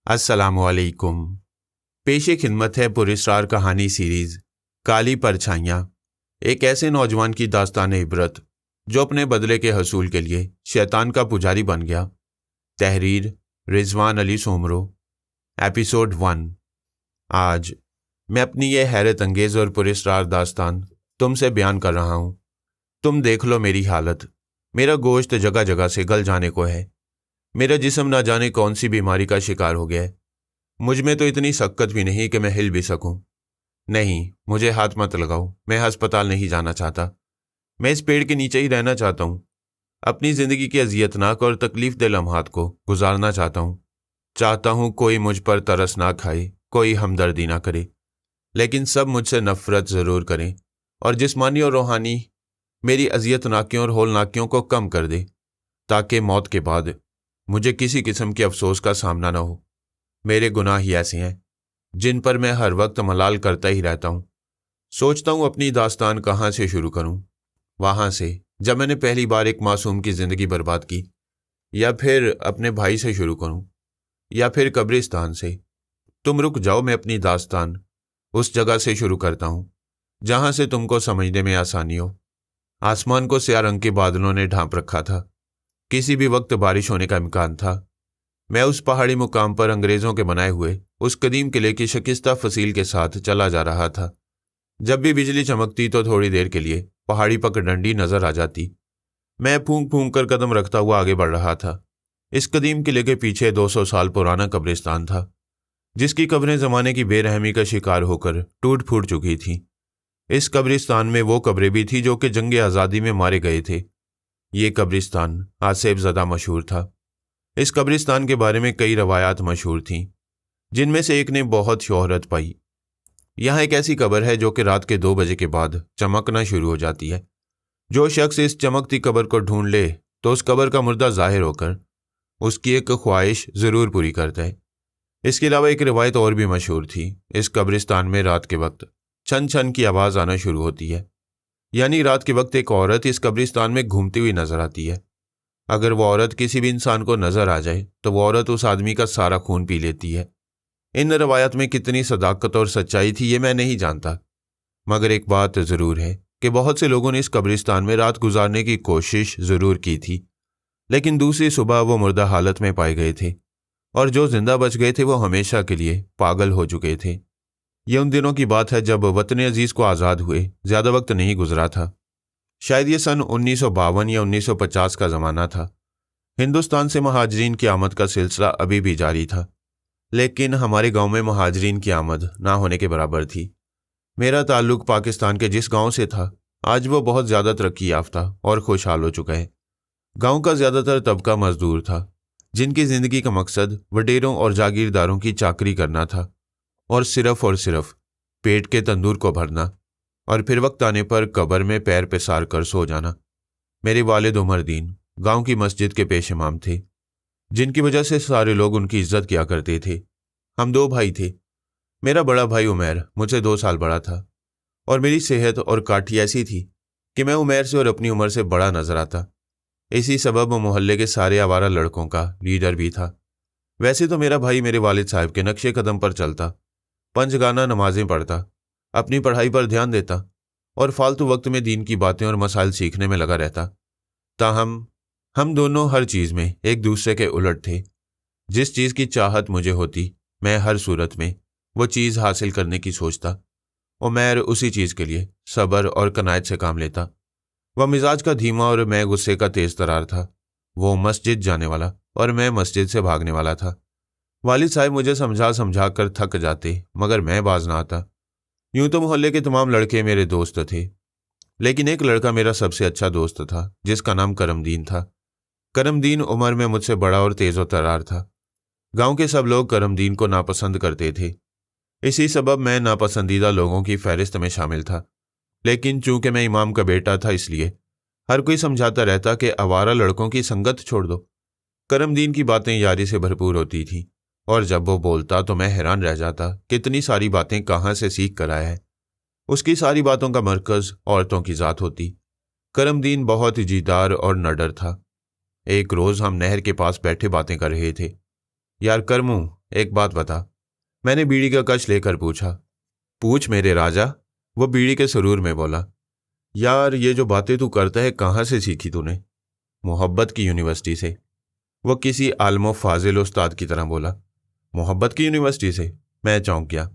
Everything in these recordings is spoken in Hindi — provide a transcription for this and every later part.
अस्सलामुअलैकुम। पेशे खिदमत है पुरस्कार कहानी सीरीज़ काली परछाइयाँ, एक ऐसे नौजवान की दास्तान इबरत जो अपने बदले के हसूल के लिए शैतान का पुजारी बन गया। तहरीर रिजवान अली सोमरो। एपिसोड 1। आज मैं अपनी ये हैरत अंगेज़ और पुरस्कार दास्तान तुमसे बयान कर रहा हूँ। तुम देख लो मेरी हालत। मेरा गोश्त जगह जगह से गल जाने को है। मेरा जिस्म ना जाने कौन सी बीमारी का शिकार हो गया है। मुझ में तो इतनी शक्कत भी नहीं कि मैं हिल भी सकूं। नहीं, मुझे हाथ मत लगाओ। मैं अस्पताल नहीं जाना चाहता। मैं इस पेड़ के नीचे ही रहना चाहता हूँ। अपनी ज़िंदगी के अजियतनाक और तकलीफ दे लम्हात को गुजारना चाहता हूँ। चाहता हूँ कोई मुझ पर तरस ना खाए, कोई हमदर्दी ना करे, लेकिन सब मुझसे नफ़रत ज़रूर करें और जिस्मानी और रूहानी मेरी अजियतनाकियों और होलनाकियों को कम कर दे, ताकि मौत के बाद मुझे किसी किस्म के अफसोस का सामना न हो। मेरे गुनाह ही ऐसे हैं जिन पर मैं हर वक्त मलाल करता ही रहता हूँ। सोचता हूँ अपनी दास्तान कहाँ से शुरू करूँ। वहाँ से जब मैंने पहली बार एक मासूम की ज़िंदगी बर्बाद की, या फिर अपने भाई से शुरू करूँ, या फिर कब्रिस्तान से। तुम रुक जाओ, मैं अपनी दास्तान उस जगह से शुरू करता हूँ जहाँ से तुमको समझने में आसानी हो। आसमान को स्याह रंग के बादलों ने ढांप रखा था। किसी भी वक्त बारिश होने का इम्कान था। मैं उस पहाड़ी मुकाम पर अंग्रेज़ों के बनाए हुए उस कदीम किले की शिकस्ता फसील के साथ चला जा रहा था। जब भी बिजली चमकती तो थोड़ी देर के लिए पहाड़ी पगडंडी नजर आ जाती। मैं फूंक फूंक कर कदम रखता हुआ आगे बढ़ रहा था। इस कदीम किले के पीछे 200 साल पुराना कब्रिस्तान था, जिसकी कब्रें ज़माने की बेरहमी का शिकार होकर टूट फूट चुकी थीं। इस कब्रिस्तान में वो कब्रें भी थी जो कि जंग आज़ादी में मारे गए थे। ये कब्रिस्तान आसेफ ज़दा मशहूर था। इस कब्रिस्तान के बारे में कई रवायात मशहूर थीं, जिनमें से एक ने बहुत शोहरत पाई। यहाँ एक ऐसी कब्र है जो कि रात के 2 बजे के बाद चमकना शुरू हो जाती है। जो शख्स इस चमकती कब्र को ढूंढ ले तो उस कब्र का मुर्दा जाहिर होकर उसकी एक ख्वाहिश ज़रूर पूरी करता है। इसके अलावा एक रिवायत और भी मशहूर थी। इस कब्रिस्तान में रात के वक्त छन छन की आवाज़ आना शुरू होती है, यानी रात के वक्त एक औरत इस कब्रिस्तान में घूमती हुई नजर आती है। अगर वो औरत किसी भी इंसान को नजर आ जाए तो वो औरत उस आदमी का सारा खून पी लेती है। इन रवायत में कितनी सदाकत और सच्चाई थी ये मैं नहीं जानता, मगर एक बात ज़रूर है कि बहुत से लोगों ने इस कब्रिस्तान में रात गुजारने की कोशिश ज़रूर की थी, लेकिन दूसरी सुबह वो मुर्दा हालत में पाए गए थे, और जो जिंदा बच गए थे वो हमेशा के लिए पागल हो चुके थे। ये उन दिनों की बात है जब वतन अजीज़ को आज़ाद हुए ज़्यादा वक्त नहीं गुजरा था। शायद ये सन 1952 या 1950 का ज़माना था। हिंदुस्तान से महाजरीन की आमद का सिलसिला अभी भी जारी था, लेकिन हमारे गांव में महाजरीन की आमद ना होने के बराबर थी। मेरा ताल्लुक पाकिस्तान के जिस गांव से था, आज वो बहुत ज़्यादा तरक्की याफ्ता और खुशहाल हो चुका है। गांव का ज़्यादातर तबका मजदूर था, जिनकी ज़िंदगी का मकसद वडेरों और जागीरदारों की चाकरी करना था, और सिर्फ पेट के तंदूर को भरना, और फिर वक्त आने पर कब्र में पैर पसार कर सो जाना। मेरे वालिद उमर दीन गांव की मस्जिद के पेश इमाम थे, जिनकी वजह से सारे लोग उनकी इज्जत किया करते थे। हम 2 भाई थे। मेरा बड़ा भाई उमैर मुझसे 2 साल बड़ा था, और मेरी सेहत और काठी ऐसी थी कि मैं उमैर से और अपनी उम्र से बड़ा नजर आता। इसी सबब मोहल्ले के सारे आवारा लड़कों का लीडर भी था। वैसे तो मेरा भाई मेरे वालिद साहब के नक्शे कदम पर चलता, पंचगाना नमाजें पढ़ता, अपनी पढ़ाई पर ध्यान देता और फालतू वक्त में दीन की बातें और मसाइल सीखने में लगा रहता। ताहम हम दोनों हर चीज़ में एक दूसरे के उलट थे। जिस चीज़ की चाहत मुझे होती, मैं हर सूरत में वो चीज़ हासिल करने की सोचता। उमैर उसी चीज़ के लिए सब्र और कनायत से काम लेता। वह मिजाज का धीमा और मैं गुस्से का तेज तरार था। वो मस्जिद जाने वाला और मैं मस्जिद से भागने वाला था। वालिद साहब मुझे समझा समझा कर थक जाते, मगर मैं बाज ना आता। यूं तो मोहल्ले के तमाम लड़के मेरे दोस्त थे, लेकिन एक लड़का मेरा सबसे अच्छा दोस्त था, जिसका नाम करमदीन था। करमदीन उम्र में मुझसे बड़ा और तेज और तरार था। गांव के सब लोग करमदीन को नापसंद करते थे। इसी सबब मैं नापसंदीदा लोगों की फहरिस्त में शामिल था, लेकिन चूंकि मैं इमाम का बेटा था, इसलिए हर कोई समझाता रहता कि आवारा लड़कों की संगत छोड़ दो। करमदीन की बातें यारी से भरपूर होती थीं, और जब वो बोलता तो मैं हैरान रह जाता कितनी सारी बातें कहाँ से सीख कर आया है। उसकी सारी बातों का मरकज़ औरतों की ज़ात होती। करमदीन बहुत जीदार और नडर था। एक रोज़ हम नहर के पास बैठे बातें कर रहे थे। यार करमू, एक बात बता। मैंने बीड़ी का कश लेकर पूछा। पूछ मेरे राजा, वो बीड़ी के सुरूर में बोला। यार ये जो बातें तू करता है कहाँ से सीखी तूने? मोहब्बत की यूनिवर्सिटी से। वो किसी आलमो फाजिल उस्ताद की तरह बोला। मोहब्बत की यूनिवर्सिटी से? मैं चौंक गया।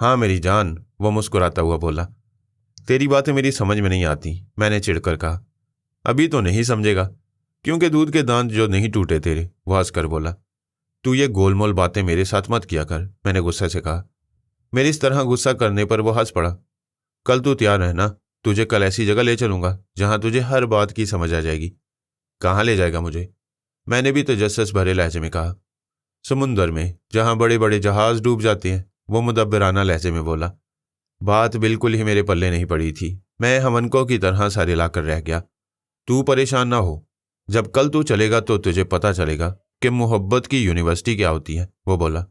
हाँ मेरी जान, वो मुस्कुराता हुआ बोला। तेरी बातें मेरी समझ में नहीं आती, मैंने चिढ़कर कहा। अभी तो नहीं समझेगा, क्योंकि दूध के दांत जो नहीं टूटे तेरे, वो हंसकर बोला। तू ये गोलमोल बातें मेरे साथ मत किया कर, मैंने गुस्से से कहा। मेरी इस तरह गुस्सा करने पर वो हंस पड़ा। कल तू तैयार रहना, तुझे कल ऐसी जगह ले चलूंगा जहां तुझे हर बात की समझ आ जाएगी। कहाँ ले जाएगा मुझे? मैंने भी तजस्सुस भरे लहजे में कहा। समुंदर में, जहां बड़े बड़े जहाज डूब जाते हैं, वो मुदब्बिराना लहजे में बोला। बात बिल्कुल ही मेरे पल्ले नहीं पड़ी थी। मैं हमनको की तरह सारे लाकर रह गया। तू परेशान ना हो, जब कल तू चलेगा तो तुझे पता चलेगा कि मोहब्बत की यूनिवर्सिटी क्या होती है, वो बोला।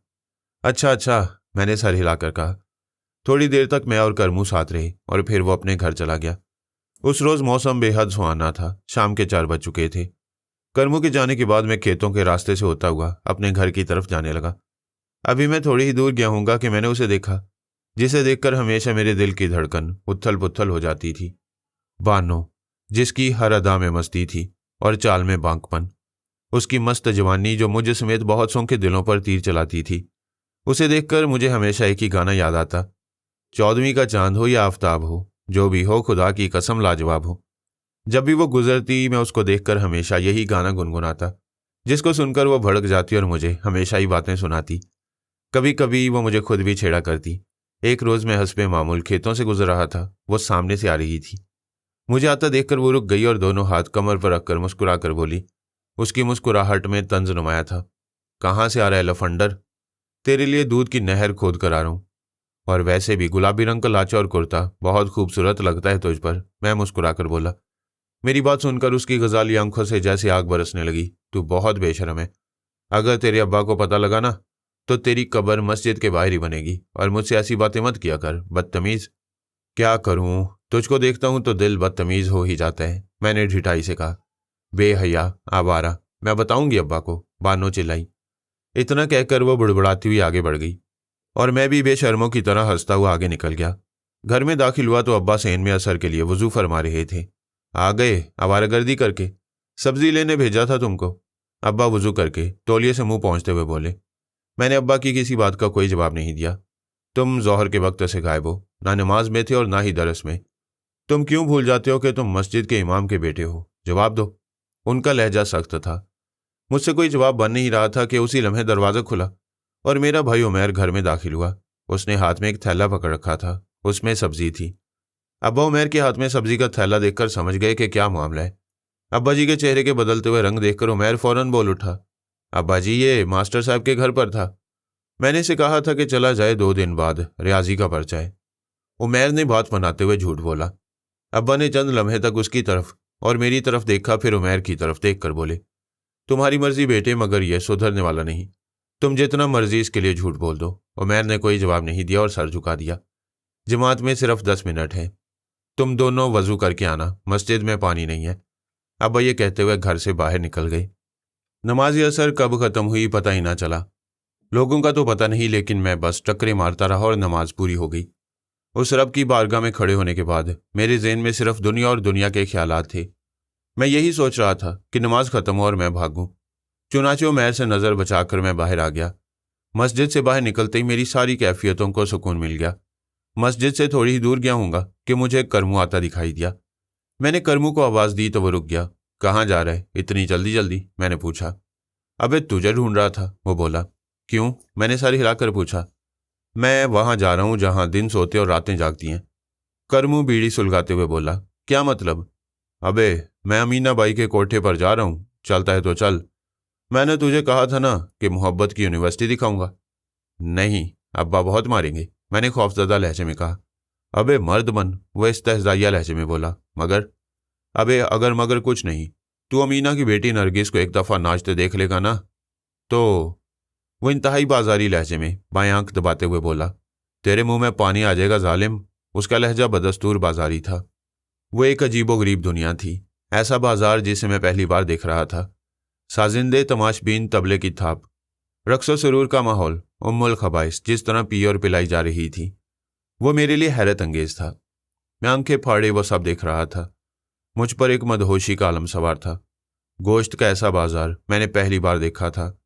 अच्छा अच्छा, मैंने सर हिलाकर कहा। थोड़ी देर तक मैं और करमू साथ रहे और फिर वो अपने घर चला गया। उस रोज मौसम बेहद सुहाना था। शाम के 4 बज चुके थे। करमू के जाने के बाद मैं खेतों के रास्ते से होता हुआ अपने घर की तरफ जाने लगा। अभी मैं थोड़ी ही दूर गया हूँगा कि मैंने उसे देखा, जिसे देखकर हमेशा मेरे दिल की धड़कन उथल पुथल हो जाती थी। बानो, जिसकी हर अदा में मस्ती थी और चाल में बांकपन। उसकी मस्त जवानी जो मुझ समेत बहुत सौ के दिलों पर तीर चलाती थी। उसे देखकर मुझे हमेशा एक ही गाना याद आता। 14वीं का चांद हो या आफताब हो, जो भी हो खुदा की कसम लाजवाब हो। जब भी वो गुजरती मैं उसको देखकर हमेशा यही गाना गुनगुनाता, जिसको सुनकर वो भड़क जाती और मुझे हमेशा ही बातें सुनाती। कभी कभी वो मुझे खुद भी छेड़ा करती। एक रोज मैं हस्बे मामूल खेतों से गुजर रहा था। वो सामने से आ रही थी। मुझे आता देखकर वो रुक गई और दोनों हाथ कमर पर रखकर मुस्कुरा कर बोली। उसकी मुस्कुराहट में तंज नुमाया था। कहाँ से आ रहा है लफंडर? तेरे लिए दूध की नहर खोद कर आ रहा हूं। और वैसे भी गुलाबी रंग का लाचा और कुर्ता बहुत खूबसूरत लगता है तुझ पर, मैं मुस्कुराकर बोला। मेरी बात सुनकर उसकी गजाली आंखों से जैसे आग बरसने लगी। तू बहुत बेशरम है। अगर तेरे अब्बा को पता लगा ना, तो तेरी कब्र मस्जिद के बाहर ही बनेगी। और मुझसे ऐसी बातें मत किया कर, बदतमीज। क्या करूं, तुझको देखता हूं तो दिल बदतमीज हो ही जाता है, मैंने ढिठाई से कहा। बेहया, आवारा, मैं बताऊंगी अब्बा को, बानो चिल्लाई। इतना कहकर वो बुड़बुड़ाती हुई आगे बढ़ गई और मैं भी बेशर्मों की तरह हंसता हुआ आगे निकल गया। घर में दाखिल हुआ तो अब्बा सेन में असर के लिए वजू फरमा रहे थे। आ गए आवारागर्दी करके? सब्जी लेने भेजा था तुमको, अब्बा वजू करके तौलिए से मुंह पहुंचते हुए बोले। मैंने अब्बा की किसी बात का कोई जवाब नहीं दिया। तुम जोहर के वक्त से गायब हो, ना नमाज में थे और ना ही दरस में। तुम क्यों भूल जाते हो कि तुम मस्जिद के इमाम के बेटे हो? जवाब दो। उनका लहजा सख्त था। मुझसे कोई जवाब बन नहीं रहा था कि उसी लम्हे दरवाज़ा खुला और मेरा भाई उमैर घर में दाखिल हुआ। उसने हाथ में एक थैला पकड़ रखा था, उसमें सब्जी थी। अब्बा उमैर के हाथ में सब्जी का थैला देखकर समझ गए कि क्या मामला है। अब्बा जी के चेहरे के बदलते हुए रंग देखकर उमैर फौरन बोल उठा। अब्बा जी, ये मास्टर साहब के घर पर था। मैंने इसे कहा था कि चला जाए, 2 दिन बाद रियाजी का पर्चा है। उमैर ने बात बनाते हुए झूठ बोला। अब्बा ने चंद लम्हे तक उसकी तरफ और मेरी तरफ देखा, फिर उमैर की तरफ देख कर बोले। तुम्हारी मर्जी बेटे, मगर यह सुधरने वाला नहीं। तुम जितना मर्जी इसके लिए झूठ बोल दो। उमैर ने कोई जवाब नहीं दिया और सर झुका दिया। जमात में सिर्फ 10 मिनट है, तुम दोनों वजू करके आना, मस्जिद में पानी नहीं है। अब्बा ये कहते हुए घर से बाहर निकल गए। नमाज असर कब खत्म हुई पता ही ना चला। लोगों का तो पता नहीं, लेकिन मैं बस टक्करे मारता रहा और नमाज पूरी हो गई। उस रब की बारगाह में खड़े होने के बाद मेरे ज़हन में सिर्फ दुनिया और दुनिया के ख्यालात थे। मैं यही सोच रहा था कि नमाज खत्म हो और मैं भागूं। चुनाचे उमैर से नज़र बचाकर मैं बाहर आ गया। मस्जिद से बाहर निकलते ही मेरी सारी कैफियतों को सुकून मिल गया। मस्जिद से थोड़ी ही दूर गया हूँगा कि मुझे करमू आता दिखाई दिया। मैंने करमू को आवाज़ दी तो वो रुक गया। कहाँ जा रहा है इतनी जल्दी जल्दी, मैंने पूछा। अबे तुझे ढूंढ रहा था, वो बोला। क्यों, मैंने सर हिलाकर पूछा। मैं वहाँ जा रहा हूँ जहाँ दिन सोते और रातें जागती हैं, करमू बीड़ी सुलगाते हुए बोला। क्या मतलब? अबे मैं अमीना बाई के कोठे पर जा रहा हूँ, चलता है तो चल। मैंने तुझे कहा था ना कि मोहब्बत की यूनिवर्सिटी दिखाऊंगा। नहीं, अब्बा बहुत मारेंगे, मैंने खौफजदा लहजे में कहा। अबे मर्द बन, वह इस्तेहज़ाइया लहजे में बोला। मगर? अबे अगर मगर कुछ नहीं, तू अमीना की बेटी नरगिस को एक दफ़ा नाचते देख लेगा ना तो। वो इंतहाई बाजारी लहजे में बाएं आंख दबाते हुए बोला। तेरे मुंह में पानी आ जाएगा जालिम। उसका लहजा बदस्तूर बाजारी था। वो एक अजीबोगरीब दुनिया थी, ऐसा बाजार जिसे मैं पहली बार देख रहा था। साजिंदे तमाशबीन तबले की थाप, रक्सो सुरूर का माहौल, उम्मुल खबाइस जिस तरह पी और पिलाई जा रही थी, वो मेरे लिए हैरत अंगेज था। मैं आंखें फाड़े वो सब देख रहा था। मुझ पर एक मदहोशी का आलम सवार था। गोश्त का ऐसा बाजार मैंने पहली बार देखा था।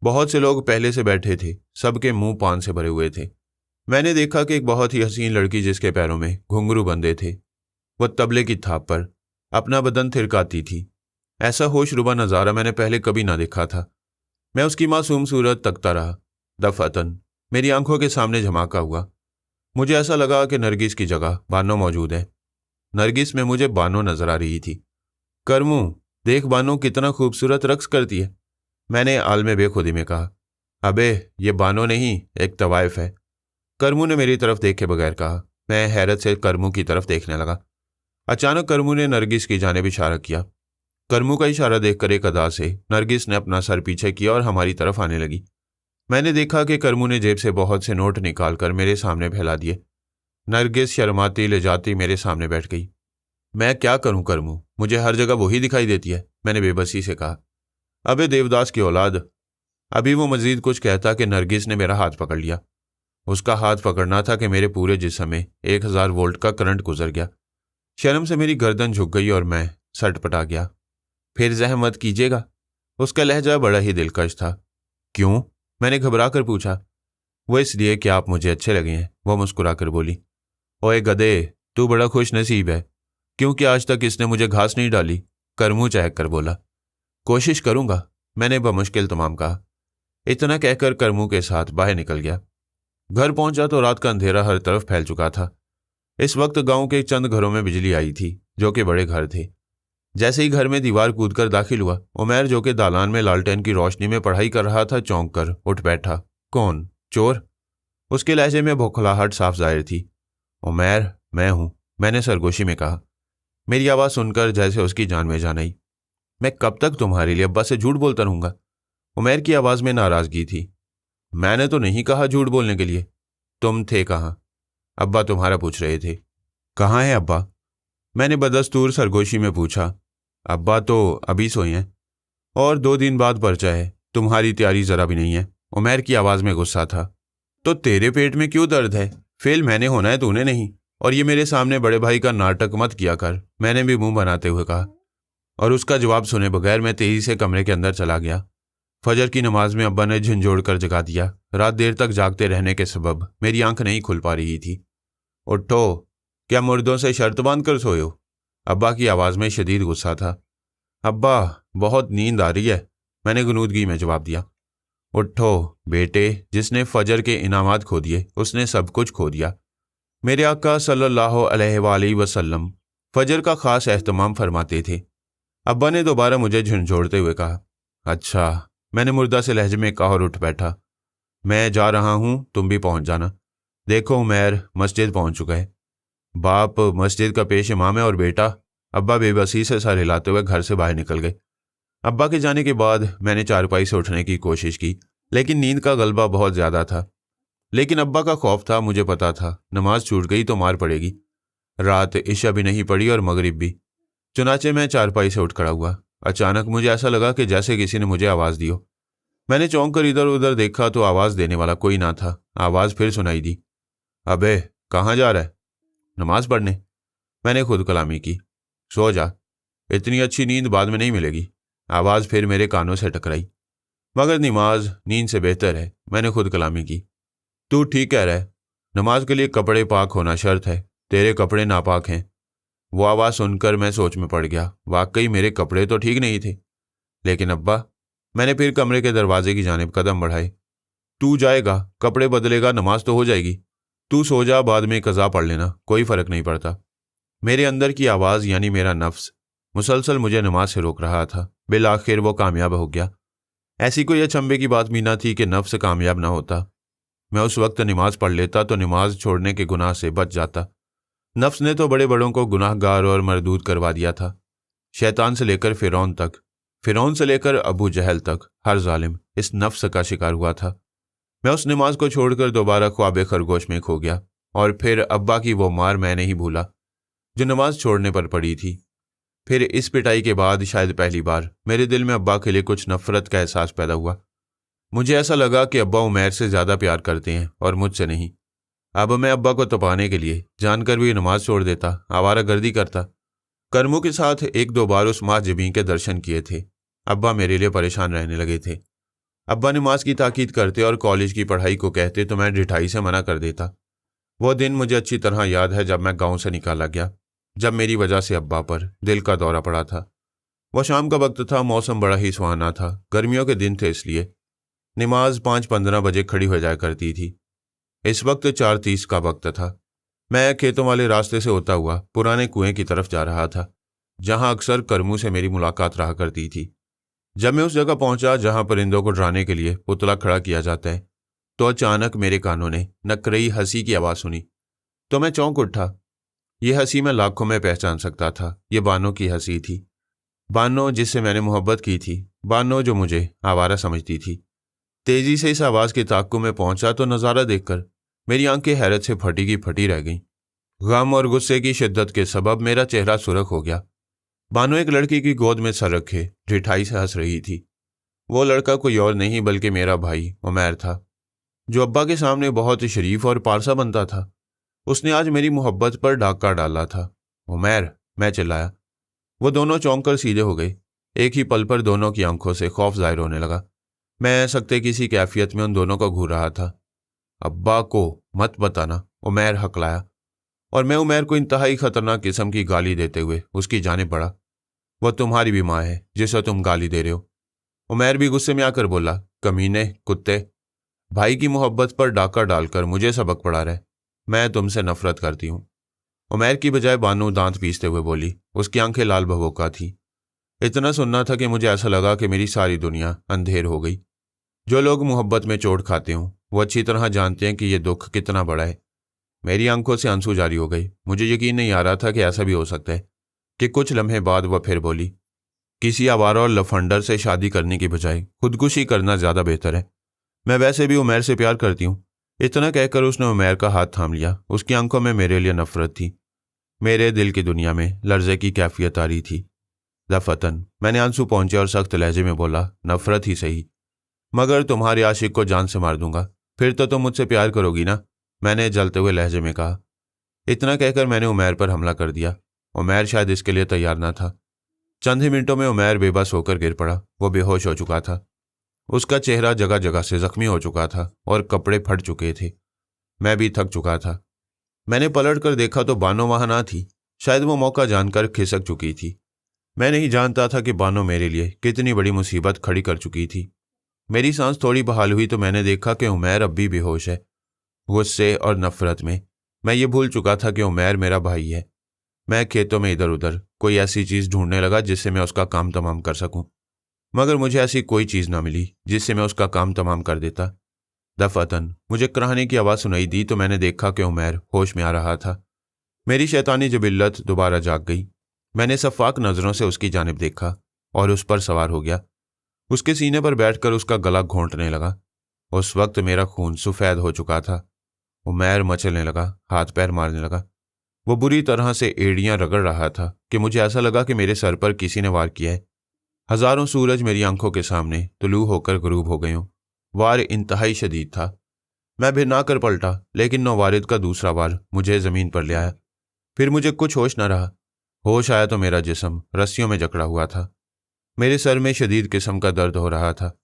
बहुत से लोग पहले से बैठे थे, सबके मुंह पान से भरे हुए थे। मैंने देखा कि एक बहुत ही हसीन लड़की जिसके पैरों में घुंघरू बंधे थे, वह तबले की थाप पर अपना बदन थिरकाती थी। ऐसा होशरुबा नज़ारा मैंने पहले कभी ना देखा था। मैं उसकी मासूम सूरत तकता रहा। दफअतन मेरी आंखों के सामने झमाका हुआ। मुझे ऐसा लगा कि नरगिस की जगह बानो मौजूद है। नरगिस में मुझे बानो नजर आ रही थी। करमू, देख बानो कितना खूबसूरत रक्स करती है, मैंने आलमे बेखुदी में कहा। अबे ये बानो नहीं, एक तवाइफ है, करमू ने मेरी तरफ देखे बगैर कहा। मैं हैरत से करमू की तरफ देखने लगा। अचानक करमू ने नरगिस की जानिब इशारा किया। करमू का इशारा देखकर एक अदा से नरगिस ने अपना सर पीछे किया और हमारी तरफ आने लगी। मैंने देखा कि करमू ने जेब से बहुत से नोट निकालकर मेरे सामने फैला दिए। नरगिस शर्माती ले जाती मेरे सामने बैठ गई। मैं क्या करूं करमू, मुझे हर जगह वही दिखाई देती है, मैंने बेबसी से कहा। अबे देवदास की औलाद। अभी वो मजीद कुछ कहता कि नरगिस ने मेरा हाथ पकड़ लिया। उसका हाथ पकड़ना था कि मेरे पूरे जिस्म में 1000 वोल्ट का करंट गुजर गया। शर्म से मेरी गर्दन झुक गई और मैं सटपटा गया। फिर जहमत कीजिएगा। उसका लहजा बड़ा ही दिलकश था। क्यों, मैंने घबरा कर पूछा। वो इसलिए कि आप मुझे अच्छे लगे हैं, वो मुस्कुरा कर बोली। ओए गधे, तू बड़ा खुश नसीब है, क्योंकि आज तक इसने मुझे घास नहीं डाली, करमू चहक कर बोला। कोशिश करूंगा, मैंने बमुश्किल तमाम कहा। इतना कहकर करमू के साथ बाहर निकल गया। घर पहुंचा तो रात का अंधेरा हर तरफ फैल चुका था। इस वक्त गांव के चंद घरों में बिजली आई थी, जो कि बड़े घर थे। जैसे ही घर में दीवार कूदकर दाखिल हुआ, उमैर जो कि दालान में लालटेन की रोशनी में पढ़ाई कर रहा था, चौंक कर उठ बैठा। कौन? चोर? उसके लहजे में बौखलाहट साफ जाहिर थी। उमैर, मैं हूं, मैंने सरगोशी में कहा। मेरी आवाज़ सुनकर जैसे उसकी जान में जान आई। मैं कब तक तुम्हारे लिए अब्बा से झूठ बोलता रहूंगा? उमैर की आवाज़ में नाराज़गी थी। मैंने तो नहीं कहा झूठ बोलने के लिए। तुम थे कहाँ? अब्बा तुम्हारा पूछ रहे थे। कहाँ है अब्बा? मैंने बदस्तूर सरगोशी में पूछा। अब्बा तो अभी सोए हैं, और 2 दिन बाद पर्चा है, तुम्हारी तैयारी जरा भी नहीं है। उमैर की आवाज़ में गुस्सा था। तो तेरे पेट में क्यों दर्द है? फेल मैंने होना है, तूने नहीं। और ये मेरे सामने बड़े भाई का नाटक मत किया कर, मैंने भी मुंह बनाते हुए कहा। और उसका जवाब सुने बगैर मैं तेजी से कमरे के अंदर चला गया। फजर की नमाज में अब्बा ने झंझोड़ कर जगा दिया। रात देर तक जागते रहने के सबब मेरी आंख नहीं खुल पा रही थी। उठो, क्या मुर्दों से शर्त बांध कर सोए हो? अब्बा की आवाज़ में शदीद गुस्सा था। अब्बा, बहुत नींद आ रही है, मैंने गुनूदगी में जवाब दिया। उठो बेटे, जिसने फजर के इनामात खो दिए उसने सब कुछ खो दिया। मेरे आका सल्लल्लाहु अलैहि वसल्लम फजर का खास एहतमाम फरमाते थे। अब्बा ने दोबारा मुझे झंझोड़ते हुए कहा। अच्छा, मैंने मुर्दा से लहजे में कहा और उठ बैठा। मैं जा रहा हूं, तुम भी पहुंच जाना। देखो उमैर मस्जिद पहुंच चुका है। बाप मस्जिद का पेश इमाम है और बेटा। अब्बा बेबसी से सर हिलाते हुए घर से बाहर निकल गए। अब्बा के जाने के बाद मैंने चारपाई से उठने की कोशिश की, लेकिन नींद का गलबा बहुत ज़्यादा था। लेकिन अब्बा का खौफ था, मुझे पता था नमाज छूट गई तो मार पड़ेगी। रात इशा भी नहीं पड़ी और मगरिब भी। चुनाचे मैं चारपाई से उठ खड़ा हुआ। अचानक मुझे ऐसा लगा कि जैसे किसी ने मुझे आवाज़ दी हो। मैंने चौंक कर इधर उधर देखा तो आवाज़ देने वाला कोई ना था। आवाज़ फिर सुनाई दी। अबे, कहाँ जा रहा है? नमाज पढ़ने, मैंने खुद कलामी की। सो जा, इतनी अच्छी नींद बाद में नहीं मिलेगी। आवाज़ फिर मेरे कानों से टकराई। मगर नमाज नींद से बेहतर है, मैंने खुद कलामी की। तू ठीक कह रहा है, नमाज के लिए कपड़े पाक होना शर्त है, तेरे कपड़े नापाक हैं। वो आवाज़ सुनकर मैं सोच में पड़ गया। वाकई मेरे कपड़े तो ठीक नहीं थे। लेकिन अब्बा, मैंने फिर कमरे के दरवाजे की जानिब कदम बढ़ाए। तू जाएगा, कपड़े बदलेगा, नमाज तो हो जाएगी। तू सो जा, बाद में कज़ा पढ़ लेना, कोई फ़र्क नहीं पड़ता। मेरे अंदर की आवाज़ यानी मेरा नफ्स मुसलसल मुझे नमाज से रोक रहा था। बिल आखिर वो कामयाब हो गया। ऐसी कोई अचंभे की बात भी ना थी कि नफ्स कामयाब ना होता। मैं उस वक्त नमाज पढ़ लेता तो नमाज छोड़ने के गुनाह से बच जाता। नफ्स ने तो बड़े बड़ों को गुनाहगार और मरदूद करवा दिया था। शैतान से लेकर फ़िरौन तक, फ़िरौन से लेकर अबू जहल तक, हर जालिम इस नफ्स का शिकार हुआ था। मैं उस नमाज को छोड़कर दोबारा ख्वाब खरगोश में खो गया। और फिर अब्बा की वो मार मैं नहीं भूला जो नमाज छोड़ने पर पड़ी थी। फिर इस पिटाई के बाद शायद पहली बार मेरे दिल में अब्बा के लिए कुछ नफरत का एहसास पैदा हुआ। मुझे ऐसा लगा कि अब्बा उमैर से ज़्यादा प्यार करते हैं और मुझसे नहीं। अब मैं अब्बा को तपाने के लिए जानकर भी नमाज छोड़ देता, आवारागर्दी करता। कर्मों के साथ एक दो बार उस माँ जबीं के दर्शन किए थे। अब्बा मेरे लिए परेशान रहने लगे थे। अब्बा नमाज की ताकीद करते और कॉलेज की पढ़ाई को कहते तो मैं ढिठाई से मना कर देता। वो दिन मुझे अच्छी तरह याद है जब मैं गांव से निकाला गया, जब मेरी वजह से अब्बा पर दिल का दौरा पड़ा था। वह शाम का वक्त था, मौसम बड़ा ही सुहाना था, गर्मियों के दिन थे, इसलिए नमाज 5:15 खड़ी हो जाया करती थी। इस वक्त 4:30 का वक्त था। मैं खेतों वाले रास्ते से होता हुआ पुराने कुएं की तरफ जा रहा था, जहां अक्सर करमू से मेरी मुलाकात रहा करती थी। जब मैं उस जगह पहुंचा जहां परिंदों को डराने के लिए पुतला खड़ा किया जाता है, तो अचानक मेरे कानों ने नकरई हंसी की आवाज़ सुनी। तो मैं चौंक उठा। यह हंसी मैं लाखों में पहचान सकता था। ये बानो की हंसी थी। बानो जिससे मैंने मोहब्बत की थी, बानो जो मुझे आवारा समझती थी। तेजी से इस आवाज़ के ताक्कु में पहुंचा तो नज़ारा देखकर मेरी आंखें हैरत से फटी की फटी रह गईं। गम और गुस्से की शिद्दत के सबब मेरा चेहरा सुर्ख हो गया। बानो एक लड़की की गोद में सर रखे ढिठाई से हंस रही थी। वो लड़का कोई और नहीं बल्कि मेरा भाई उमैर था, जो अब्बा के सामने बहुत शरीफ और पारसा बनता था। उसने आज मेरी मोहब्बत पर डाका डाला था। उमैर, मैं चिल्लाया। वो दोनों चौंक कर सीधे हो गए। एक ही पल पर दोनों की आंखों से खौफ जाहिर होने लगा। मैं सकते किसी कैफियत में उन दोनों को घूर रहा था। अब्बा को मत बताना, उमैर हकलाया, और मैं उमैर को इंतहाई खतरनाक किस्म की गाली देते हुए उसकी जानिब बढ़ा। वह तुम्हारी भी माँ है जिसे तुम गाली दे रहे हो। उमैर भी गुस्से में आकर बोला, कमीने, कुत्ते, भाई की मोहब्बत पर डाका डालकर मुझे सबक पढ़ा रहे। मैं तुमसे नफरत करती हूँ। उमैर की बजाय बानू दांत पीसते हुए बोली। उसकी आंखें लाल भभोका थी। इतना सुनना था कि मुझे ऐसा लगा कि मेरी सारी दुनिया अंधेर हो गई। जो लोग मोहब्बत में चोट खाते हों वो अच्छी तरह जानते हैं कि यह दुख कितना बड़ा है। मेरी आंखों से आंसू जारी हो गई। मुझे यकीन नहीं आ रहा था कि ऐसा भी हो सकता है कि कुछ लम्हे बाद वह फिर बोली, किसी आवारा और लफंडर से शादी करने की बजाय खुदकुशी करना ज़्यादा बेहतर है। मैं वैसे भी उमैर से प्यार करती हूँ। इतना कहकर उसने उमैर का हाथ थाम लिया। उसकी आंखों में मेरे लिए नफरत थी। मेरे दिल की दुनिया में लर्जे की कैफियत आ रही थी। दफतन, मैंने आंसू पहुंचे और सख्त लहजे में बोला, नफरत ही सही, मगर तुम्हारे आशिक को जान से मार दूंगा। फिर तो तुम मुझसे प्यार करोगी ना, मैंने जलते हुए लहजे में कहा। इतना कहकर मैंने उमैर पर हमला कर दिया। उमैर शायद इसके लिए तैयार ना था। चंद ही मिनटों में उमैर बेबस होकर गिर पड़ा। वो बेहोश हो चुका था। उसका चेहरा जगह जगह से जख्मी हो चुका था और कपड़े फट चुके थे। मैं भी थक चुका था। मैंने पलट कर देखा तो बानो वहां ना थी। शायद वो मौका जानकर खिसक चुकी थी। मैं नहीं जानता था कि बानो मेरे लिए कितनी बड़ी मुसीबत खड़ी कर चुकी थी। मेरी सांस थोड़ी बहाल हुई तो मैंने देखा कि उमैर अब भी बेहोश है। गुस्से और नफरत में मैं ये भूल चुका था कि उमैर मेरा भाई है। मैं खेतों में इधर उधर कोई ऐसी चीज़ ढूंढने लगा जिससे मैं उसका काम तमाम कर सकूं, मगर मुझे ऐसी कोई चीज़ ना मिली जिससे मैं उसका काम तमाम कर देता। दफातन मुझे कराहने की आवाज़ सुनाई दी तो मैंने देखा कि उमैर होश में आ रहा था। मेरी शैतानी जबिल्लत दोबारा जाग गई। मैंने शफ़ाक नज़रों से उसकी जानिब देखा और उस पर सवार हो गया। उसके सीने पर बैठकर उसका गला घोंटने लगा। उस वक्त मेरा खून सफ़ेद हो चुका था। उमैर मचलने लगा, हाथ पैर मारने लगा। वो बुरी तरह से एड़ियां रगड़ रहा था कि मुझे ऐसा लगा कि मेरे सर पर किसी ने वार किया है। हजारों सूरज मेरी आंखों के सामने तुलू होकर गरूब हो गए हों। वार इंतहाई शदीद था। मैं भिरना कर पलटा, लेकिन नौवारिद का दूसरा वार मुझे ज़मीन पर ले आया। फिर मुझे कुछ होश न रहा। होश आया तो मेरा जिस्म रस्सियों में जकड़ा हुआ था। मेरे सर में शदीद किस्म का दर्द हो रहा था।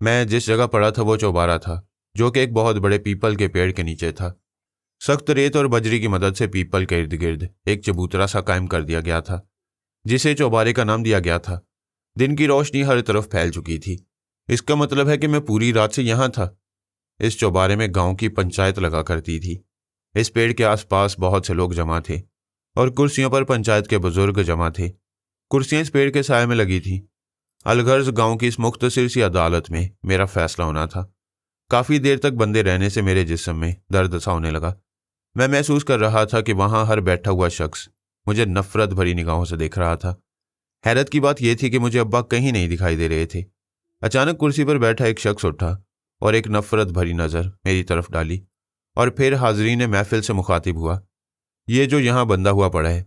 मैं जिस जगह पड़ा था वो चौबारा था, जो कि एक बहुत बड़े पीपल के पेड़ के नीचे था। सख्त रेत और बजरी की मदद से पीपल के इर्द गिर्द एक चबूतरा सा कायम कर दिया गया था, जिसे चौबारे का नाम दिया गया था। दिन की रोशनी हर तरफ फैल चुकी थी। इसका मतलब है कि मैं पूरी रात से यहाँ था। इस चौबारे में गांव की पंचायत लगा करती थी। इस पेड़ के आसपास बहुत से लोग जमा थे और कुर्सियों पर पंचायत के बुजुर्ग जमा थे। कुर्सियां इस पेड़ के साए में लगी थी। अलगर्ज गांव की इस मुख्तसर सी अदालत में मेरा फैसला होना था। काफ़ी देर तक बंदे रहने से मेरे जिस्म में दर्द सा होने लगा। मैं महसूस कर रहा था कि वहां हर बैठा हुआ शख्स मुझे नफरत भरी निगाहों से देख रहा था। हैरत की बात यह थी कि मुझे अब्बा कहीं नहीं दिखाई दे रहे थे। अचानक कुर्सी पर बैठा एक शख्स उठा और एक नफरत भरी नज़र मेरी तरफ डाली, और फिर हाजरीन महफिल से मुखातिब हुआ, ये जो यहाँ बंदा हुआ पड़ा है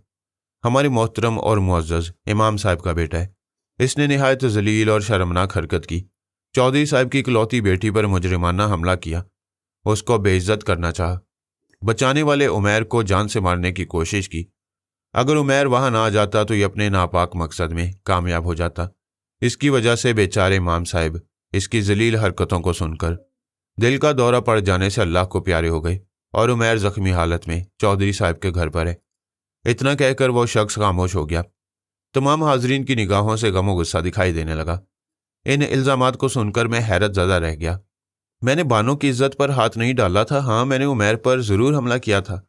हमारे मोहतरम और मुअज़्ज़ज़ इमाम साहब का बेटा है। इसने निहायत जलील और शर्मनाक हरकत की। चौधरी साहब की इकलौती बेटी पर मुजरिमाना हमला किया, उसको बेइज्जत करना चाहा। बचाने वाले उमैर को जान से मारने की कोशिश की। अगर उमैर वहां ना आ जाता तो ये अपने नापाक मकसद में कामयाब हो जाता। इसकी वजह से बेचारे इमाम साहब इसकी जलील हरकतों को सुनकर दिल का दौरा पड़ जाने से अल्लाह को प्यारे हो गए और उमैर जख्मी हालत में चौधरी साहब के घर पर है। इतना कहकर वो शख्स खामोश हो गया। तमाम हाजरीन की निगाहों से गम और गुस्सा दिखाई देने लगा। इन इल्जामात को सुनकर मैं हैरत ज़दा रह गया। मैंने बानो की इज्जत पर हाथ नहीं डाला था। हाँ, मैंने उमैर पर ज़रूर हमला किया था।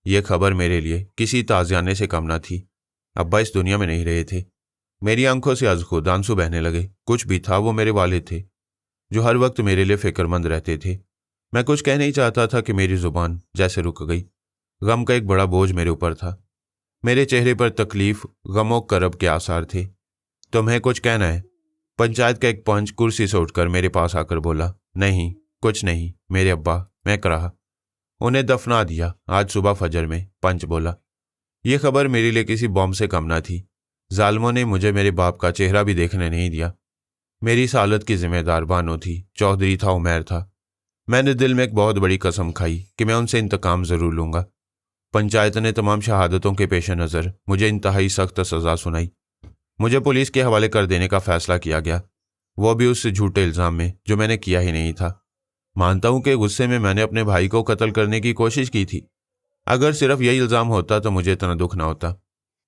यह खबर मेरे लिए किसी ताज़ियाने से कम न थी। अब्बा इस दुनिया में नहीं रहे थे। मेरी आंखों से आज खुद आंसू बहने लगे। कुछ भी था, वो मेरे वालिद थे जो हर वक्त मेरे लिए फिक्रमंद रहते थे। मैं कुछ कह नहीं चाहता था कि मेरी जुबान जैसे रुक गई। गम का एक बड़ा बोझ मेरे ऊपर था। मेरे चेहरे पर तकलीफ, गमो करब के आसार थे। तुम्हें कुछ कहना है? पंचायत का एक पंच कुर्सी से उठकर मेरे पास आकर बोला। नहीं, कुछ नहीं मेरे अब्बा, मैं कराहा। उन्हें दफना दिया आज सुबह फजर में, पंच बोला। यह खबर मेरे लिए किसी बॉम्ब से कम न थी। जालिमों ने मुझे मेरे बाप का चेहरा भी देखने नहीं दिया। मेरी इस हालत की जिम्मेदार बानो थी, चौधरी था, उमैर था। मैंने दिल में एक बहुत बड़ी कसम खाई कि मैं उनसे इंतकाम जरूर लूंगा। पंचायत ने तमाम शहादतों के पेश नज़र मुझे इंतहाई सख्त सज़ा सुनाई। मुझे पुलिस के हवाले कर देने का फैसला किया गया, वो भी उस झूठे इल्ज़ाम में जो मैंने किया ही नहीं था। मानता हूं कि गुस्से में मैंने अपने भाई को कत्ल करने की कोशिश की थी। अगर सिर्फ यही इल्ज़ाम होता तो मुझे इतना दुख ना होता।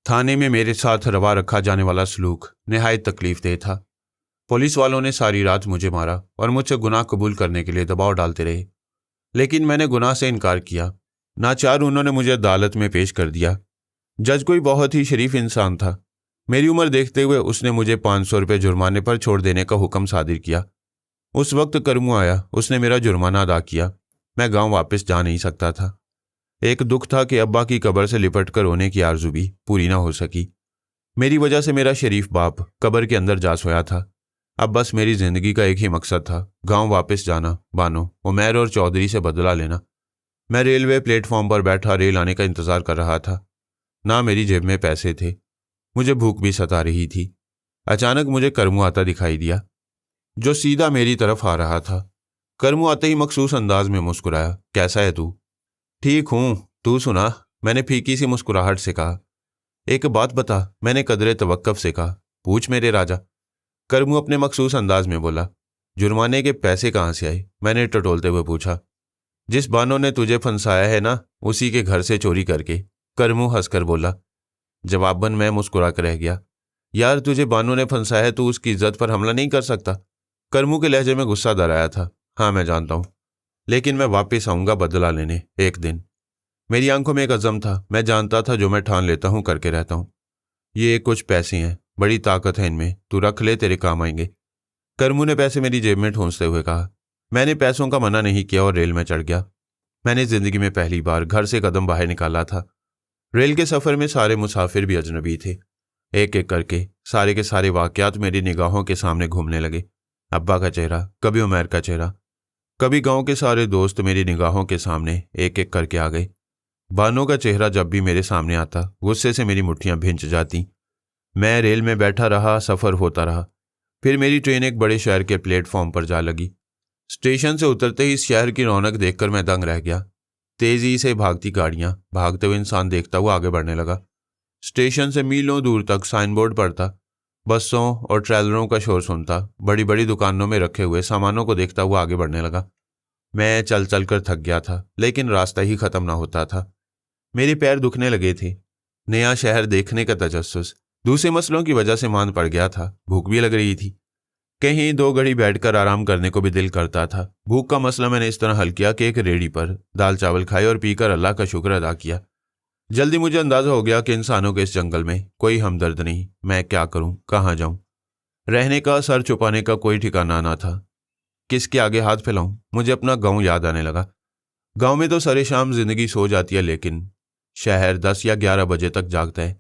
थाने में मेरे साथ रवा रखा जाने वाला सलूक निहायत तकलीफदेह था। पुलिस वालों ने सारी रात मुझे मारा और मुझसे गुनाह कबूल करने के लिए दबाव डालते रहे, लेकिन मैंने गुनाह से इनकार किया। नाचार उन्होंने मुझे अदालत में पेश कर दिया। जज कोई बहुत ही शरीफ इंसान था। मेरी उम्र देखते हुए उसने मुझे 500 रुपये जुर्माने पर छोड़ देने का हुक्म सादिर किया। उस वक्त करमू आया, उसने मेरा जुर्माना अदा किया। मैं गांव वापस जा नहीं सकता था। एक दुख था कि अब्बा की कब्र से लिपट कर रोने की आरजू भी पूरी ना हो सकी। मेरी वजह से मेरा शरीफ बाप कब्र के अंदर जा सोया था। अब बस मेरी जिंदगी का एक ही मकसद था, गांव वापस जाना, बानो, उमैर और चौधरी से बदला लेना। मैं रेलवे प्लेटफॉर्म पर बैठा रेल आने का इंतजार कर रहा था। ना मेरी जेब में पैसे थे, मुझे भूख भी सता रही थी। अचानक मुझे करमू आता दिखाई दिया, जो सीधा मेरी तरफ आ रहा था। करमू आते ही मखसूस अंदाज में मुस्कुराया। कैसा है तू? ठीक हूं, तू सुना? मैंने फीकी सी मुस्कुराहट से कहा। एक बात बता, मैंने कदरे तवक्कफ से कहा। पूछ मेरे राजा, करमू अपने मखसूस अंदाज में बोला। जुर्माने के पैसे कहाँ से आए? मैंने टटोलते हुए पूछा। जिस बानो ने तुझे फंसाया है ना, उसी के घर से चोरी करके, करमू हंसकर बोला। जवाबन मैं मुस्कुरा कर रह गया। यार, तुझे बानो ने फंसाया है, तू उसकी इज्जत पर हमला नहीं कर सकता। करमू के लहजे में गुस्सा दराया था। हाँ, मैं जानता हूँ, लेकिन मैं वापस आऊंगा बदला लेने एक दिन। मेरी आंखों में एक अज़म था। मैं जानता था जो मैं ठान लेता हूँ करके रहता हूँ। ये कुछ पैसे हैं, बड़ी ताकत है इनमें, तू रख ले, तेरे काम आएंगे। करमू ने पैसे मेरी जेब में ठूंसते हुए कहा। मैंने पैसों का मना नहीं किया और रेल में चढ़ गया। मैंने जिंदगी में पहली बार घर से कदम बाहर निकाला था। रेल के सफ़र में सारे मुसाफिर भी अजनबी थे। एक एक करके सारे के सारे वाक़यात मेरी निगाहों के सामने घूमने लगे। अब्बा का चेहरा, कभी उमैर का चेहरा, कभी गांव के सारे दोस्त मेरी निगाहों के सामने एक एक करके आ गए। बानो का चेहरा जब भी मेरे सामने आता, गुस्से से मेरी मुट्ठियां भिंच जाती। मैं रेल में बैठा रहा, सफ़र होता रहा। फिर मेरी ट्रेन एक बड़े शहर के प्लेटफॉर्म पर जा लगी। स्टेशन से उतरते ही शहर की रौनक देखकर मैं दंग रह गया। तेजी से भागती गाड़ियां, भागते हुए इंसान देखता हुआ आगे बढ़ने लगा। स्टेशन से मीलों दूर तक साइन बोर्ड पड़ता, बसों और ट्रेलरों का शोर सुनता, बड़ी बड़ी दुकानों में रखे हुए सामानों को देखता हुआ आगे बढ़ने लगा। मैं चल चल कर थक गया था, लेकिन रास्ता ही खत्म ना होता था। मेरे पैर दुखने लगे थे। नया शहर देखने का तजस्सुस, दूसरे मसलों की वजह से मान पड़ गया था। भूख भी लग रही थी। कहीं 2 घड़ी बैठकर आराम करने को भी दिल करता था। भूख का मसला मैंने इस तरह हल किया कि एक रेडी पर दाल चावल खाए और पीकर अल्लाह का शुक्र अदा किया। जल्दी मुझे अंदाजा हो गया कि इंसानों के इस जंगल में कोई हमदर्द नहीं। मैं क्या करूं, कहाँ जाऊं? रहने का, सर छुपाने का कोई ठिकाना ना था। किसके आगे हाथ फैलाऊं? मुझे अपना गांव याद आने लगा। गांव में तो सरे शाम जिंदगी सो जाती है, लेकिन शहर 10 या 11 बजे तक जागता है।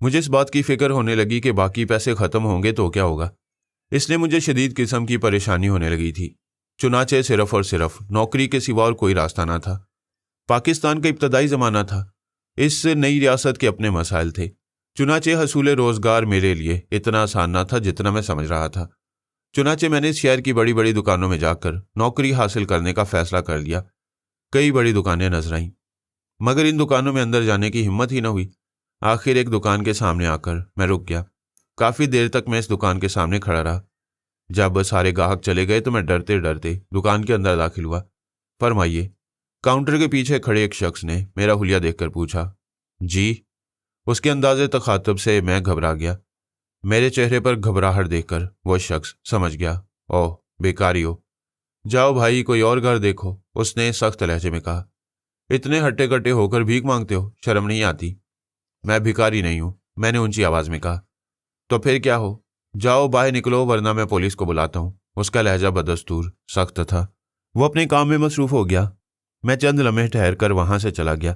मुझे इस बात की फिक्र होने लगी कि बाकी पैसे खत्म होंगे तो क्या होगा। इसलिए मुझे शदीद किस्म की परेशानी होने लगी थी। चुनाचे सिर्फ और सिर्फ नौकरी के सिवा और कोई रास्ता ना था। पाकिस्तान का इब्तदाई ज़माना था। इस नई रियासत के अपने मसाइल थे। चुनाचे हसूल रोज़गार मेरे लिए इतना आसान ना था जितना मैं समझ रहा था। चुनाचे मैंने इस शहर की बड़ी बड़ी दुकानों में जाकर नौकरी हासिल करने का फैसला कर लिया। कई बड़ी दुकानें नजर आईं, मगर इन दुकानों में अंदर जाने की हिम्मत ही न हुई। आखिर एक दुकान के सामने आकर मैं रुक गया। काफी देर तक मैं इस दुकान के सामने खड़ा रहा। जब सारे ग्राहक चले गए तो मैं डरते डरते दुकान के अंदर दाखिल हुआ। फरमाइए, काउंटर के पीछे खड़े एक शख्स ने मेरा हुलिया देखकर पूछा। जी। उसके अंदाजे तखातुब से मैं घबरा गया। मेरे चेहरे पर घबराहट देखकर वो शख्स समझ गया। ओह, बेकारी हो, जाओ भाई कोई और घर देखो, उसने सख्त लहजे में कहा। इतने हट्टे कट्टे होकर भीख मांगते हो, शर्म नहीं आती? मैं भिखारी नहीं हूं, मैंने ऊंची आवाज में कहा। तो फिर क्या हो? जाओ बाहर निकलो वरना मैं पुलिस को बुलाता हूं। उसका लहजा बदस्तूर सख्त था। वो अपने काम में मसरूफ हो गया। मैं चंद लम्हे ठहर कर वहां से चला गया।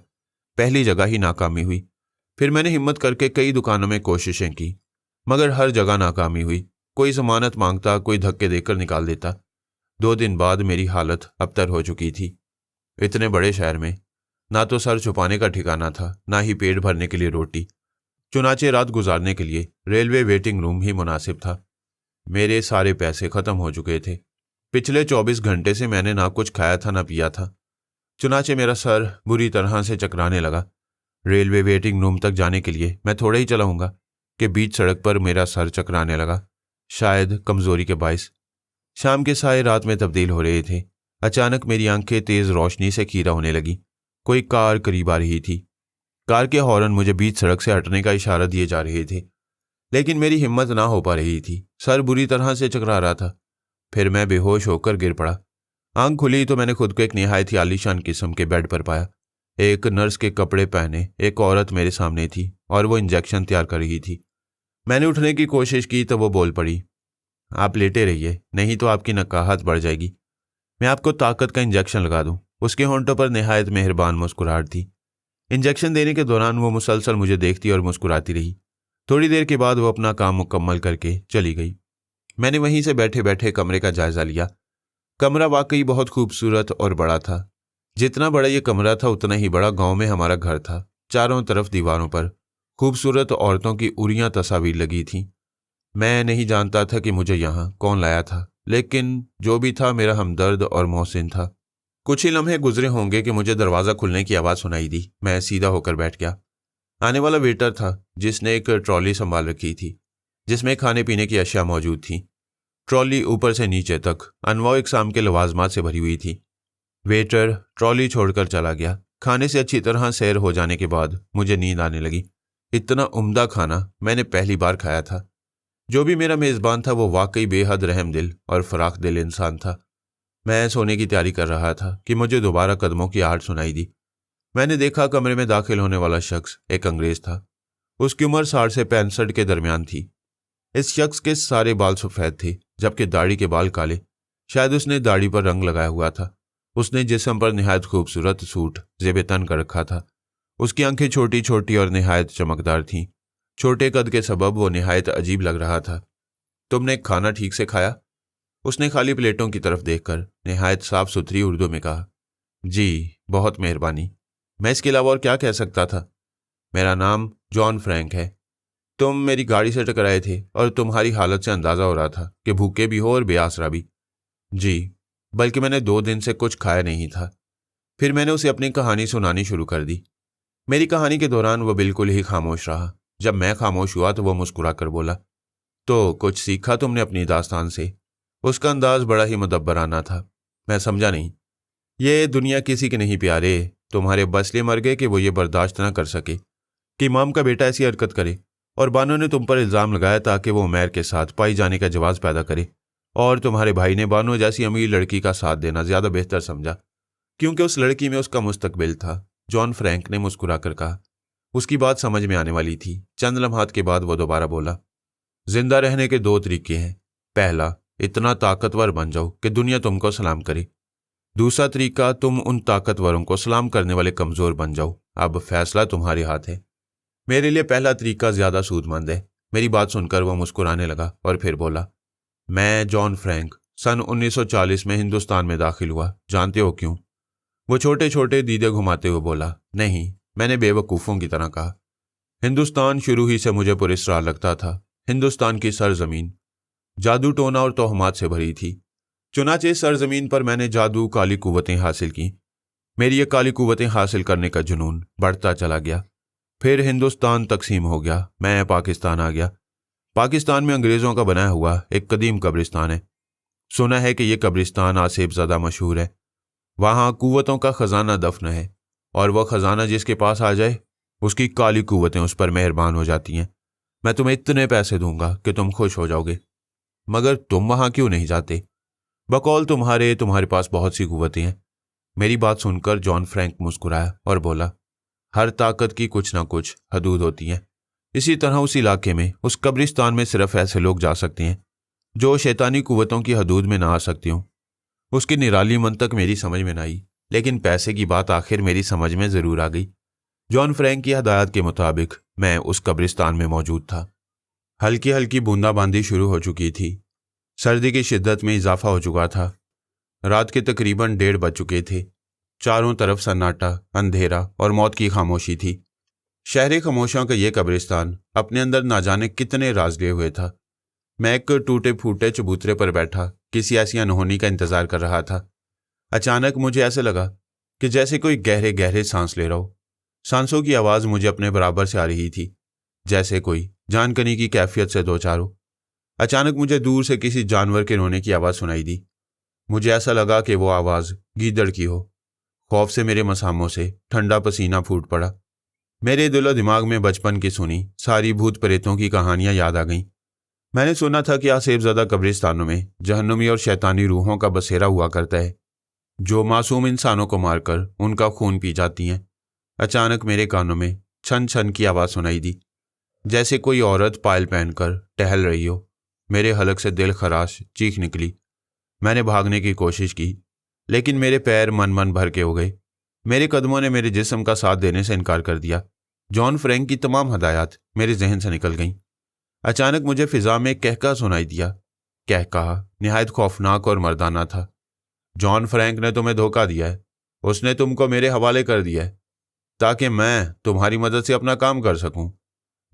पहली जगह ही नाकामी हुई। फिर मैंने हिम्मत करके कई दुकानों में कोशिशें की, मगर हर जगह नाकामी हुई। कोई जमानत मांगता, कोई धक्के देकर निकाल देता। 2 दिन बाद मेरी हालत अबतर हो चुकी थी। इतने बड़े शहर में ना तो सर छुपाने का ठिकाना था, ना ही पेट भरने के लिए रोटी। चुनाचे रात गुजारने के लिए रेलवे वेटिंग रूम ही मुनासिब था। मेरे सारे पैसे खत्म हो चुके थे। पिछले 24 घंटे से मैंने ना कुछ खाया था ना पिया था। चुनाचे मेरा सर बुरी तरह से चकराने लगा। रेलवे वेटिंग रूम तक जाने के लिए मैं थोड़ा ही चलाऊंगा कि बीच सड़क पर मेरा सर चकराने लगा, शायद कमजोरी के बायस। शाम के साए रात में तब्दील हो रहे थे। अचानक मेरी आंखें तेज रोशनी से खीरा होने लगी। कोई कार करीब आ रही थी। कार के हॉर्न मुझे बीच सड़क से हटने का इशारा दिए जा रहे थे, लेकिन मेरी हिम्मत ना हो पा रही थी। सर बुरी तरह से चकरा रहा था। फिर मैं बेहोश होकर गिर पड़ा। आंख खुली तो मैंने खुद को एक निहायत ही आलीशान किस्म के बेड पर पाया। एक नर्स के कपड़े पहने एक औरत मेरे सामने थी और वो इंजेक्शन तैयार कर रही थी। मैंने उठने की कोशिश की तो वो बोल पड़ी, आप लेटे रहिए, नहीं तो आपकी नकाहत बढ़ जाएगी। मैं आपको ताकत का इंजेक्शन लगा दूं। उसके होंठों पर निहायत मेहरबान मुस्कुराहट थी। इंजेक्शन देने के दौरान वो मुसलसल मुझे देखती और मुस्कुराती रही। थोड़ी देर के बाद वो अपना काम मुकम्मल करके चली गई। मैंने वहीं से बैठे बैठे कमरे का जायजा लिया। कमरा वाकई बहुत खूबसूरत और बड़ा था। जितना बड़ा ये कमरा था उतना ही बड़ा गांव में हमारा घर था। चारों तरफ दीवारों पर खूबसूरत औरतों की उरियां तस्वीर लगी थीं। मैं नहीं जानता था कि मुझे यहाँ कौन लाया था, लेकिन जो भी था मेरा हमदर्द और मोहसिन था। कुछ ही लम्हे गुजरे होंगे कि मुझे दरवाज़ा खुलने की आवाज़ सुनाई दी। मैं सीधा होकर बैठ गया। आने वाला वेटर था, जिसने एक ट्रॉली संभाल रखी थी जिसमें खाने पीने की अशिया मौजूद थी। ट्रॉली ऊपर से नीचे तक अनवाउ इकसाम के लवाजमात से भरी हुई थी। वेटर ट्रॉली छोड़कर चला गया। खाने से अच्छी तरह सैर हो जाने के बाद मुझे नींद आने लगी। इतना उम्दा खाना मैंने पहली बार खाया था। जो भी मेरा मेज़बान था वो वाकई बेहद रहम दिल और फराख दिल इंसान था। मैं सोने की तैयारी कर रहा था कि मुझे दोबारा कदमों की आहट सुनाई दी। मैंने देखा कमरे में दाखिल होने वाला शख्स एक अंग्रेज था। उसकी उम्र 60 से 65 के दरमियान थी। इस शख्स के सारे बाल सफ़ेद थे, जबकि दाढ़ी के बाल काले। शायद उसने दाढ़ी पर रंग लगाया हुआ था। उसने जिस्म पर निहायत खूबसूरत सूट जेब तन कर रखा था। उसकी आंखें छोटी छोटी और निहायत चमकदार थीं। छोटे कद के सबब वो निहायत अजीब लग रहा था। तुमने खाना ठीक से खाया? उसने खाली प्लेटों की तरफ देखकर निहायत साफ सुथरी उर्दू में कहा। जी, बहुत मेहरबानी। मैं इसके अलावा और क्या कह सकता था? मेरा नाम जॉन फ्रैंक है। तुम मेरी गाड़ी से टकराए थे और तुम्हारी हालत से अंदाजा हो रहा था कि भूखे भी हो और बेआसरा भी। जी, बल्कि मैंने 2 दिन से कुछ खाया नहीं था। फिर मैंने उसे अपनी कहानी सुनानी शुरू कर दी। मेरी कहानी के दौरान वह बिल्कुल ही खामोश रहा। जब मैं खामोश हुआ तो वह मुस्कुरा कर बोला, तो कुछ सीखा तुमने अपनी दास्तान से? उसका अंदाज बड़ा ही मुदब्बराना था। मैं समझा नहीं। ये दुनिया किसी के नहीं प्यारे। तुम्हारे बस इसलिए मर गए कि वो ये बर्दाश्त न कर सके कि इमाम का बेटा ऐसी हरकत करे, और बानो ने तुम पर इल्ज़ाम लगाया ताकि वो उमैर के साथ पाई जाने का जवाब पैदा करे, और तुम्हारे भाई ने बानो जैसी अमीर लड़की का साथ देना ज़्यादा बेहतर समझा, क्योंकि उस लड़की में उसका मुस्तकबिल था। जॉन फ्रैंक ने मुस्कुरा कर कहा। उसकी बात समझ में आने वाली थी। चंद लम्हात के बाद वो दोबारा बोला, जिंदा रहने के 2 तरीके हैं। पहला, इतना ताकतवर बन जाओ कि दुनिया तुमको सलाम करे। दूसरा तरीका, तुम उन ताकतवरों को सलाम करने वाले कमज़ोर बन जाओ। अब फैसला तुम्हारे हाथ है। मेरे लिए पहला तरीका ज़्यादा सूदमंद है। मेरी बात सुनकर वह मुस्कुराने लगा और फिर बोला, मैं जॉन फ्रैंक सन 1940 में हिंदुस्तान में दाखिल हुआ। जानते हो क्यों? वो छोटे छोटे दीदे घुमाते हुए बोला। नहीं, मैंने बेवकूफ़ों की तरह कहा। हिंदुस्तान शुरू ही से मुझे पुरस्कार लगता था। हिंदुस्तान की सरजमीन, जादू टोना और तोहमात से भरी थी। चुनाचे इस सरजमीन पर मैंने जादू काली कुव्वतें हासिल की। मेरी ये काली कुव्वतें हासिल करने का जुनून बढ़ता चला गया। फिर हिंदुस्तान तकसीम हो गया, मैं पाकिस्तान आ गया। पाकिस्तान में अंग्रेज़ों का बनाया हुआ एक कदीम कब्रिस्तान है। सुना है कि यह कब्रिस्तान आसिफ ज़्यादा मशहूर है। वहाँ कुव्वतों का ख़जाना दफन है, और वह ख़जाना जिसके पास आ जाए उसकी काली कुव्वतें उस पर मेहरबान हो जाती हैं। मैं तुम्हें इतने पैसे दूंगा कि तुम खुश हो जाओगे। मगर तुम वहाँ क्यों नहीं जाते? बकौल तुम्हारे पास बहुत सी कुव्वतें हैं। मेरी बात सुनकर जॉन फ्रैंक मुस्कुराया और बोला, हर ताकत की कुछ ना कुछ हदूद होती हैं। इसी तरह उस इलाके में, उस कब्रिस्तान में सिर्फ ऐसे लोग जा सकते हैं जो शैतानी कुव्वतों की हदूद में ना आ सकती हों। उसकी निराली मंतक मेरी समझ में न आई, लेकिन पैसे की बात आखिर मेरी समझ में जरूर आ गई। जॉन फ्रैंक की हदायत के मुताबिक मैं उस कब्रिस्तान में मौजूद था। हल्की हल्की बूंदाबांदी शुरू हो चुकी थी। सर्दी की शिद्दत में इजाफा हो चुका था। रात के तकरीबन 1:30 बज चुके थे। चारों तरफ सन्नाटा, अंधेरा और मौत की खामोशी थी। शहरी खामोशियों का यह कब्रिस्तान अपने अंदर ना जाने कितने राज लिए हुए था। मैं एक टूटे फूटे चबूतरे पर बैठा किसी ऐसी अनहोनी का इंतजार कर रहा था। अचानक मुझे ऐसे लगा कि जैसे कोई गहरे गहरे सांस ले रहा हो। सांसों की आवाज़ मुझे अपने बराबर से आ रही थी, जैसे कोई जानकनी की कैफियत से दो चार हो। अचानक मुझे दूर से किसी जानवर के रोने की आवाज़ सुनाई दी। मुझे ऐसा लगा कि वो आवाज़ गीदड़ की हो। खौफ से मेरे मसामों से ठंडा पसीना फूट पड़ा। मेरे दिलो दिमाग में बचपन की सुनी सारी भूत प्रेतों की कहानियां याद आ गईं। मैंने सुना था कि आसेबज़दा कब्रिस्तानों में जहन्नुमी और शैतानी रूहों का बसेरा हुआ करता है, जो मासूम इंसानों को मारकर उनका खून पी जाती हैं। अचानक मेरे कानों में छन छन की आवाज़ सुनाई दी, जैसे कोई औरत पायल पहनकर टहल रही हो। मेरे हलक से दिल खराश चीख निकली। मैंने भागने की कोशिश की, लेकिन मेरे पैर मन मन भर के हो गए। मेरे कदमों ने मेरे जिस्म का साथ देने से इनकार कर दिया। जॉन फ्रैंक की तमाम हदायत मेरे जहन से निकल गईं। अचानक मुझे फिजा में कहका सुनाई दिया। कहका निहायत खौफनाक और मर्दाना था। जॉन फ्रैंक ने तुम्हें धोखा दिया है। उसने तुमको मेरे हवाले कर दिया है ताकि मैं तुम्हारी मदद से अपना काम कर सकूं।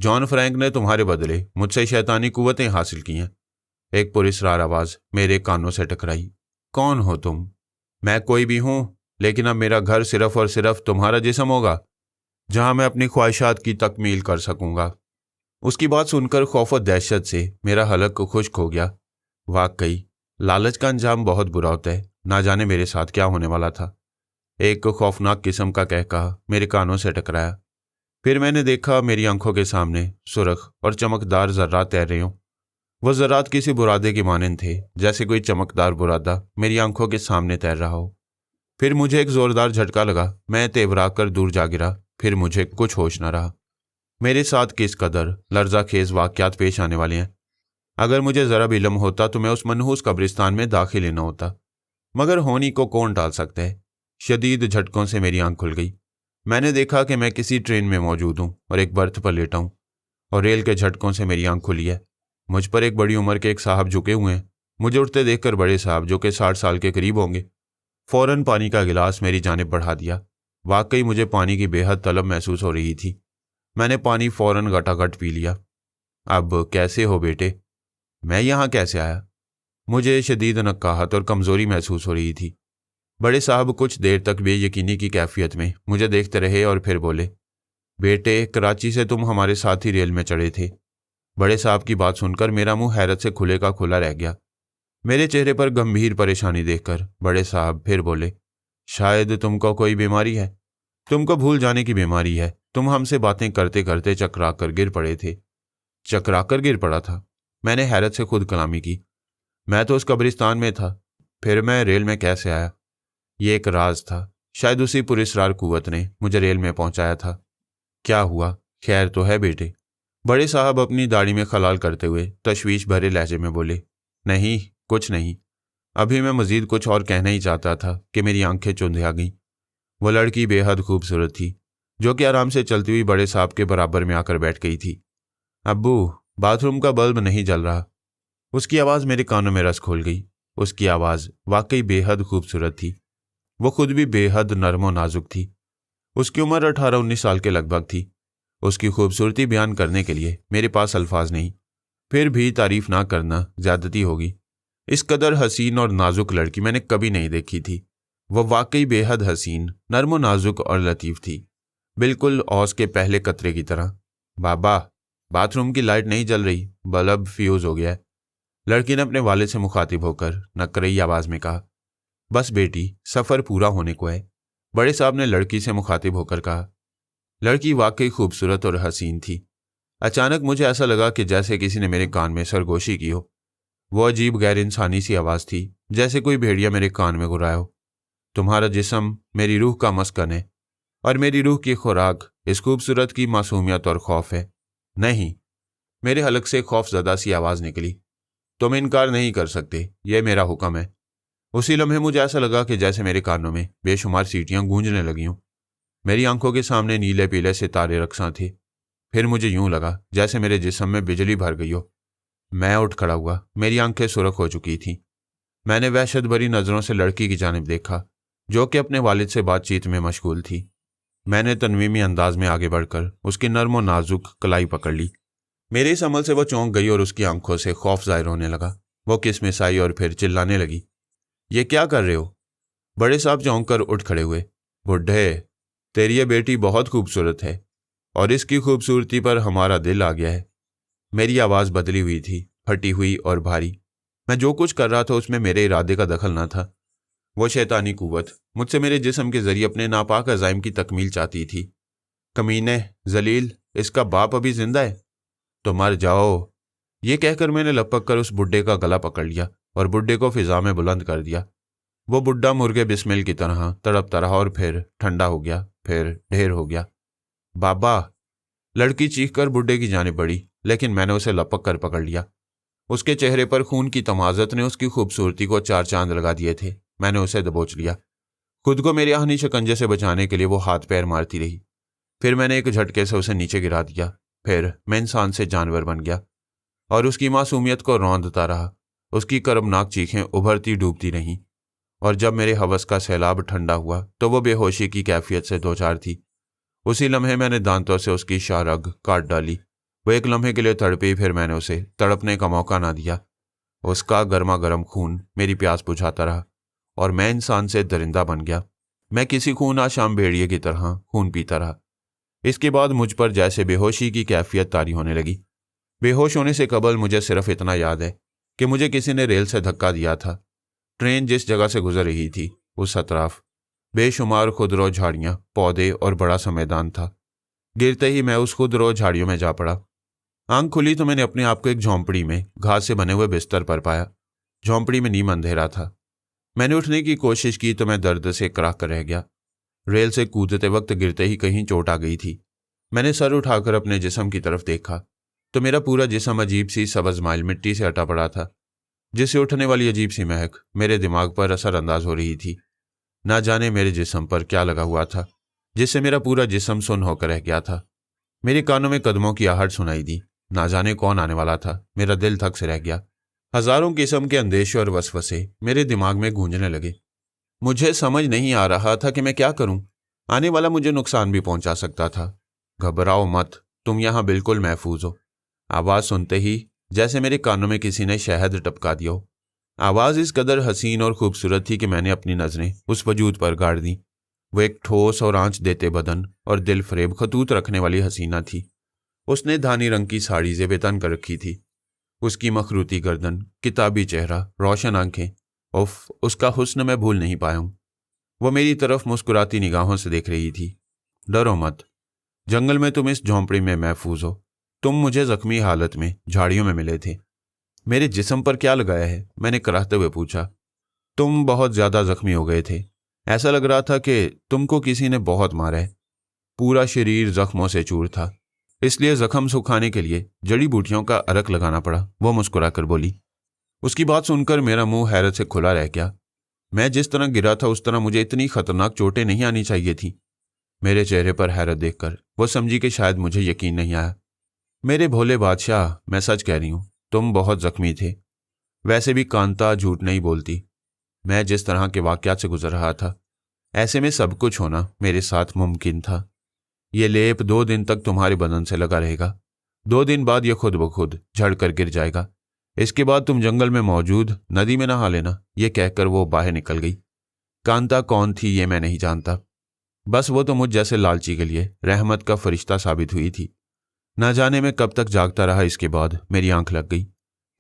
जॉन फ्रैंक ने तुम्हारे बदले मुझसे शैतानी कुव्वतें हासिल की हैं। एक पुरस्रार आवाज़ मेरे कानों से टकराई। कौन हो तुम? मैं कोई भी हूं, लेकिन अब मेरा घर सिर्फ और सिर्फ तुम्हारा जिस्म होगा, जहां मैं अपनी ख्वाहिशात की तकमील कर सकूंगा। उसकी बात सुनकर खौफ और दहशत से मेरा हलक खुश्क हो गया। वाकई लालच का अंजाम बहुत बुरा होता है। ना जाने मेरे साथ क्या होने वाला था। एक खौफनाक किस्म का कहका मेरे कानों से टकराया। फिर मैंने देखा मेरी आंखों के सामने सुर्ख और चमकदार जर्रात तैर रहे हों। वह जर्रात किसी बुरादे के मानंद थे, जैसे कोई चमकदार बुरादा मेरी आंखों के सामने तैर रहा हो। फिर मुझे एक जोरदार झटका लगा। मैं तेवरा कर दूर जा गिरा। फिर मुझे कुछ होश न रहा। मेरे साथ किस कदर लर्जाखेज वाक़यात पेश आने वाले हैं। अगर मुझे ज़रा भी इल्म होता तो मैं उस मनहूस कब्रिस्तान में दाखिल ही न होता, मगर होनी को कौन टाल सकता है। शदीद झटकों से मेरी आंख खुल गई। मैंने देखा कि मैं किसी ट्रेन में मौजूद हूँ और एक बर्थ पर लेटा हूँ, और रेल के झटकों से मेरी आंख खुली है। मुझ पर एक बड़ी उम्र के एक साहब झुके हुए हैं। मुझे उठते देखकर बड़े साहब, जो कि 60 साल के करीब होंगे, फौरन पानी का गिलास मेरी जानिब बढ़ा दिया। वाकई मुझे पानी की बेहद तलब महसूस हो रही थी। मैंने पानी फौरन गटागट पी लिया। अब कैसे हो बेटे? मैं यहाँ कैसे आया? मुझे शदीद नक्काहत और कमज़ोरी महसूस हो रही थी। बड़े साहब कुछ देर तक बेयकीनी की कैफियत में मुझे देखते रहे और फिर बोले, बेटे, कराची से तुम हमारे साथ ही रेल में चढ़े थे। बड़े साहब की बात सुनकर मेरा मुंह हैरत से खुले का खुला रह गया। मेरे चेहरे पर गंभीर परेशानी देखकर बड़े साहब फिर बोले, शायद तुमको कोई बीमारी है। तुमको भूल जाने की बीमारी है। तुम हमसे बातें करते करते चकरा कर गिर पड़े थे। चकरा कर गिर पड़ा था? मैंने हैरत से खुद कलामी की। मैं तो उस कब्रिस्तान में था, फिर मैं रेल में कैसे आया? ये एक राज था। शायद उसी पुरस्रार कुव्वत ने मुझे रेल में पहुंचाया था। क्या हुआ? खैर तो है बेटे? बड़े साहब अपनी दाढ़ी में खलाल करते हुए तशवीश भरे लहजे में बोले, नहीं, कुछ नहीं। अभी मैं मजीद कुछ और कहना ही चाहता था कि मेरी आंखें चुंध आ गईं। वो लड़की बेहद खूबसूरत थी, जो कि आराम से चलती हुई बड़े साहब के बराबर में आकर बैठ गई थी। अब्बू, बाथरूम का बल्ब नहीं जल रहा। उसकी आवाज़ मेरे कानों में रस खोल गई। उसकी आवाज़ वाकई बेहद खूबसूरत थी। वो खुद भी बेहद नरम और नाजुक थी। उसकी उम्र 18-19 साल के लगभग थी। उसकी खूबसूरती बयान करने के लिए मेरे पास अल्फाज नहीं। फिर भी तारीफ ना करना ज्यादती होगी। इस कदर हसीन और नाजुक लड़की मैंने कभी नहीं देखी थी। वह वाकई बेहद हसीन, नर्म नाजुक और लतीफ़ थी, बिल्कुल औस के पहले कतरे की तरह। बाबा, बाथरूम की लाइट नहीं जल रही, बल्ब फ्यूज हो गया है, लड़की ने अपने वालिद से मुखातिब होकर नकरई आवाज में कहा। बस बेटी, सफ़र पूरा होने को है, बड़े साहब ने लड़की से मुखातिब होकर कहा। लड़की वाकई खूबसूरत और हसीन थी। अचानक मुझे ऐसा लगा कि जैसे किसी ने मेरे कान में सरगोशी की हो। वो अजीब गैर इंसानी सी आवाज़ थी, जैसे कोई भेड़िया मेरे कान में गुर्राया हो। तुम्हारा जिस्म मेरी रूह का मस्कन है और मेरी रूह की खुराक इस खूबसूरत की मासूमियत और खौफ है। नहीं, मेरे हलक से खौफजदा सी आवाज़ निकली। तुम इनकार नहीं कर सकते, यह मेरा हुक्म है। उसी लम्हे मुझे ऐसा लगा कि जैसे मेरे कानों में बेशुमार सीटियां गूंजने लगी हों। मेरी आंखों के सामने नीले पीले सितारे रक्सां थे। फिर मुझे यूं लगा जैसे मेरे जिस्म में बिजली भर गई हो। मैं उठ खड़ा हुआ, मेरी आंखें सुर्ख हो चुकी थीं। मैंने वहशत भरी नज़रों से लड़की की जानिब देखा, जो कि अपने वालिद से बातचीत में मशगूल थी। मैंने तन्वीमी अंदाज में आगे बढ़कर उसकी नर्म और नाजुक कलाई पकड़ ली। मेरे इस अमल से वो चौंक गई और उसकी आंखों से खौफ जाहिर होने लगा। वो किसमिसाई और फिर चिल्लाने लगी। ये क्या कर रहे हो? बड़े साहब चौंक कर उठ खड़े हुए। बुढ़े, तेरी ये बेटी बहुत खूबसूरत है और इसकी खूबसूरती पर हमारा दिल आ गया है। मेरी आवाज़ बदली हुई थी, फटी हुई और भारी। मैं जो कुछ कर रहा था उसमें मेरे इरादे का दखल न था। वो शैतानी कुव्वत मुझसे मेरे जिस्म के जरिए अपने नापाक अज़ाइम की तकमील चाहती थी। कमीने, जलील, इसका बाप अभी जिंदा है तो मर जाओ। ये कहकर मैंने लपक कर उस बुढ़े का गला पकड़ लिया और बुढ़े को फिजा में बुलंद कर दिया। वो बुढ़ा मुर्गे बिस्मिल की तरह तड़पता रहा और फिर ठंडा हो गया, फिर ढेर हो गया। बाबा, लड़की चीख कर बुढ़े की जानिब बढ़ी, लेकिन मैंने उसे लपक कर पकड़ लिया। उसके चेहरे पर खून की तमाज़त ने उसकी खूबसूरती को चार चांद लगा दिए थे। मैंने उसे दबोच लिया। खुद को मेरे आहनी शिकंजे से बचाने के लिए वो हाथ पैर मारती रही। फिर मैंने एक झटके से उसे नीचे गिरा दिया। फिर मैं इंसान से जानवर बन गया और उसकी मासूमियत को रौंदता रहा। उसकी कर्मनाक चीखें उभरती डूबती रहीं और जब मेरे हवस का सैलाब ठंडा हुआ तो वो बेहोशी की कैफियत से दो चार थी। उसी लम्हे मैंने दांतों से उसकी शारग काट डाली। वो एक लम्हे के लिए तड़पी, फिर मैंने उसे तड़पने का मौका ना दिया। उसका गर्मा गर्म खून मेरी प्यास बुझाता रहा और मैं इंसान से दरिंदा बन गया। मैं किसी खून आशाम भेड़िए की तरह खून पीता रहा। इसके बाद मुझ पर जैसे बेहोशी की कैफियत तारी होने लगी। बेहोश होने से कबल मुझे सिर्फ इतना याद है कि मुझे किसी ने रेल से धक्का दिया था। ट्रेन जिस जगह से गुजर रही थी उस अतराफ बेशुमार खुदरो झाड़ियां, पौधे और बड़ा सा मैदान था। गिरते ही मैं उस खुदरो झाड़ियों में जा पड़ा। आंख खुली तो मैंने अपने आप को एक झोंपड़ी में घास से बने हुए बिस्तर पर पाया। झोंपड़ी में नीम अंधेरा था। मैंने उठने की कोशिश की तो मैं दर्द से कराह कर रह गया। रेल से कूदते वक्त गिरते ही कहीं चोट आ गई थी। मैंने सर उठाकर अपने जिस्म की तरफ देखा तो मेरा पूरा जिस्म अजीब सी सबज माइल मिट्टी से अटा पड़ा था, जिससे उठने वाली अजीब सी महक मेरे दिमाग पर असरअंदाज हो रही थी। ना जाने मेरे जिस्म पर क्या लगा हुआ था जिससे मेरा पूरा जिस्म सुन्न होकर रह गया था। मेरे कानों में कदमों की आहट सुनाई दी। ना जाने कौन आने वाला था। मेरा दिल थक से रह गया। हजारों किस्म के अंदेशे और वसवसे मेरे दिमाग में गूंजने लगे। मुझे समझ नहीं आ रहा था कि मैं क्या करूं। आने वाला मुझे नुकसान भी पहुंचा सकता था। घबराओ मत, तुम यहां बिल्कुल महफूज हो। आवाज़ सुनते ही जैसे मेरे कानों में किसी ने शहद टपका दिया हो। आवाज़ इस कदर हसीन और खूबसूरत थी कि मैंने अपनी नज़रें उस वजूद पर गाड़ दी। वो एक ठोस और आंच देते बदन और दिल फरेब खतूत रखने वाली हसीना थी। उसने धानी रंग की साड़ी से बेतन कर रखी थी। उसकी मखरूती गर्दन, किताबी चेहरा, रोशन आंखें, उफ, उसका हुस्न मैं भूल नहीं पाया हूं। वो मेरी तरफ मुस्कुराती निगाहों से देख रही थी। डरो मत, जंगल में तुम इस झोंपड़ी में महफूज हो। तुम मुझे जख्मी हालत में झाड़ियों में मिले थे। मेरे जिस्म पर क्या लगाया है? मैंने कराहते हुए पूछा। तुम बहुत ज्यादा जख्मी हो गए थे। ऐसा लग रहा था कि तुमको किसी ने बहुत मारा है। पूरा शरीर जख्मों से चूर था, इसलिए जख्म सुखाने के लिए जड़ी बूटियों का अरक लगाना पड़ा। वो मुस्कुराकर बोली। उसकी बात सुनकर मेरा मुंह हैरत से खुला रह गया। मैं जिस तरह गिरा था उस तरह मुझे इतनी खतरनाक चोटें नहीं आनी चाहिए थी। मेरे चेहरे पर हैरत देखकर वो समझी कि शायद मुझे यकीन नहीं आया। मेरे भोले बादशाह, मैं सच कह रही हूं, तुम बहुत जख्मी थे। वैसे भी कांता झूठ नहीं बोलती। मैं जिस तरह के वाकयात से गुजर रहा था, ऐसे में सब कुछ होना मेरे साथ मुमकिन था। ये लेप 2 दिन तक तुम्हारे बदन से लगा रहेगा 2 दिन बाद यह खुद ब खुद झड़ कर गिर जाएगा। इसके बाद तुम जंगल में मौजूद नदी में नहा लेना। ये कहकर वो बाहर निकल गई। कांता कौन थी ये मैं नहीं जानता, बस वो तो मुझ जैसे लालची के लिए रहमत का फरिश्ता साबित हुई थी। न जाने मैं कब तक जागता रहा। इसके बाद मेरी आंख लग गई।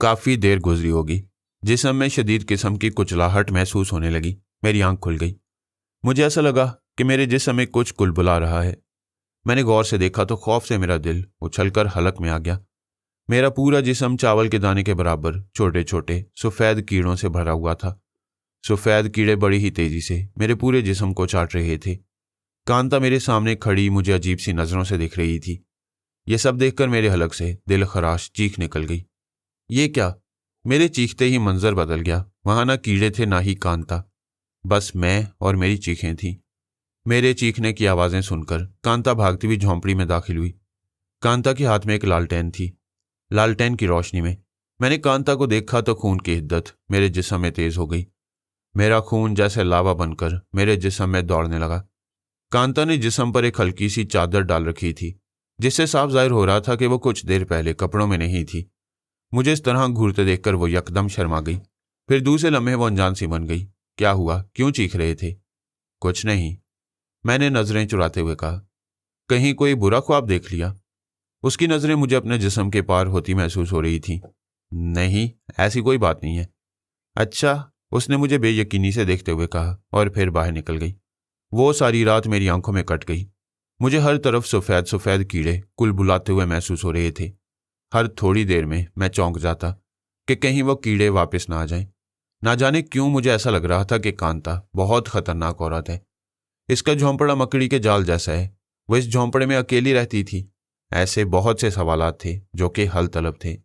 काफ़ी देर गुजरी होगी। जिस्म में शदीद किस्म की कुचलाहट महसूस होने लगी। मेरी आंख खुल गई। मुझे ऐसा लगा कि मेरे जिस्म में कुछ कुलबुला रहा है। मैंने गौर से देखा तो खौफ से मेरा दिल उछलकर हलक में आ गया। मेरा पूरा जिस्म चावल के दाने के बराबर छोटे छोटे सफ़ेद कीड़ों से भरा हुआ था। सफ़ेद कीड़े बड़ी ही तेजी से मेरे पूरे जिस्म को चाट रहे थे। कांता मेरे सामने खड़ी मुझे अजीब सी नज़रों से दिख रही थी। यह सब देखकर मेरे हलक से दिल खराश चीख निकल गई। ये क्या? मेरे चीखते ही मंजर बदल गया। वहां ना कीड़े थे ना ही कांता, बस मैं और मेरी चीखें थीं। मेरे चीखने की आवाज़ें सुनकर कांता भागती हुई झोंपड़ी में दाखिल हुई। कांता के हाथ में एक लालटेन थी। लालटेन की रोशनी में मैंने कांता को देखा तो खून की हिद्दत मेरे जिस्म में तेज हो गई। मेरा खून जैसे लावा बनकर मेरे जिस्म में दौड़ने लगा। कांता ने जिस्म पर एक हल्की सी चादर डाल रखी थी, जिससे साफ जाहिर हो रहा था कि वो कुछ देर पहले कपड़ों में नहीं थी। मुझे इस तरह घूरते देखकर वो यकदम शर्मा गई। फिर दूसरे लम्हे वो अनजान सी बन गई। क्या हुआ? क्यों चीख रहे थे? कुछ नहीं, मैंने नजरें चुराते हुए कहा। कहीं कोई बुरा ख्वाब देख लिया? उसकी नजरें मुझे अपने जिस्म के पार होती महसूस हो रही थी। नहीं, ऐसी कोई बात नहीं है। अच्छा, उसने मुझे बेयकीनी से देखते हुए कहा और फिर बाहर निकल गई। वो सारी रात मेरी आंखों में कट गई। मुझे हर तरफ सफ़ेद सफ़ेद कीड़े कुलबुलाते हुए महसूस हो रहे थे। हर थोड़ी देर में मैं चौंक जाता कि कहीं वो कीड़े वापस ना आ जाएं। ना जाने क्यों मुझे ऐसा लग रहा था कि कांता बहुत खतरनाक औरत है। इसका झोंपड़ा मकड़ी के जाल जैसा है। वो इस झोंपड़े में अकेली रहती थी। ऐसे बहुत से सवालात थे जो कि हल तलब थे।